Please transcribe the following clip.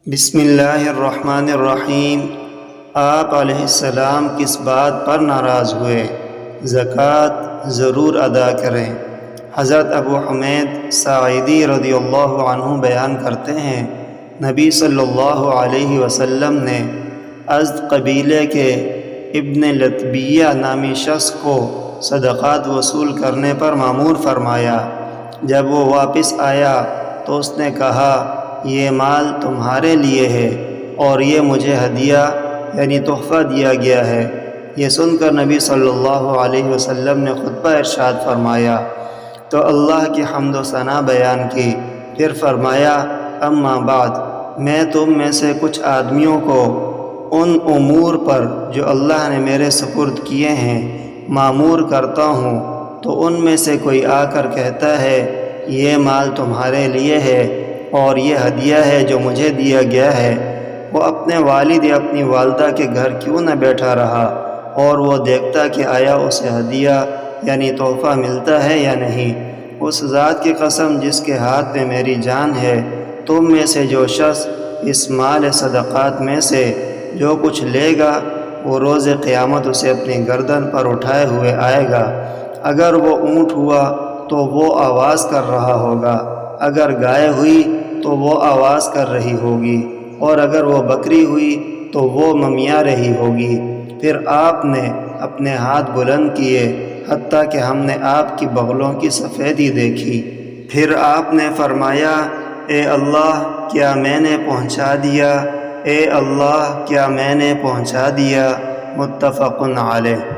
بسم اللہ الرحمن الرحیم۔ آپ علیہ السلام کس بات پر ناراض ہوئے؟ زکوٰۃ ضرور ادا کریں۔ حضرت ابو حمید ساعدی رضی اللہ عنہ بیان کرتے ہیں، نبی صلی اللہ علیہ وسلم نے ازد قبیلے کے ابن لتبیہ نامی شخص کو صدقات وصول کرنے پر مامور فرمایا۔ جب وہ واپس آیا تو اس نے کہا، یہ مال تمہارے لیے ہے اور یہ مجھے ہدیہ یعنی تحفہ دیا گیا ہے۔ یہ سن کر نبی صلی اللہ علیہ وسلم نے خطبہ ارشاد فرمایا تو اللہ کی حمد و ثنا بیان کی، پھر فرمایا، اما بعد، میں تم میں سے کچھ آدمیوں کو ان امور پر جو اللہ نے میرے سپرد کیے ہیں مامور کرتا ہوں، تو ان میں سے کوئی آ کر کہتا ہے یہ مال تمہارے لیے ہے اور یہ ہدیہ ہے جو مجھے دیا گیا ہے، وہ اپنے والد یا اپنی والدہ کے گھر کیوں نہ بیٹھا رہا اور وہ دیکھتا کہ آیا اسے ہدیہ یعنی تحفہ ملتا ہے یا نہیں۔ اس ذات کی قسم جس کے ہاتھ میں میری جان ہے، تم میں سے جو شخص اس مال صدقات میں سے جو کچھ لے گا وہ روز قیامت اسے اپنی گردن پر اٹھائے ہوئے آئے گا۔ اگر وہ اونٹ ہوا تو وہ آواز کر رہا ہوگا، اگر گائے ہوئی تو وہ آواز کر رہی ہوگی، اور اگر وہ بکری ہوئی تو وہ ممیا رہی ہوگی۔ پھر آپ نے اپنے ہاتھ بلند کیے حتیٰ کہ ہم نے آپ کی بغلوں کی سفیدی دیکھی۔ پھر آپ نے فرمایا، اے اللہ، کیا میں نے پہنچا دیا؟ اے اللہ، کیا میں نے پہنچا دیا؟ متفق علیہ۔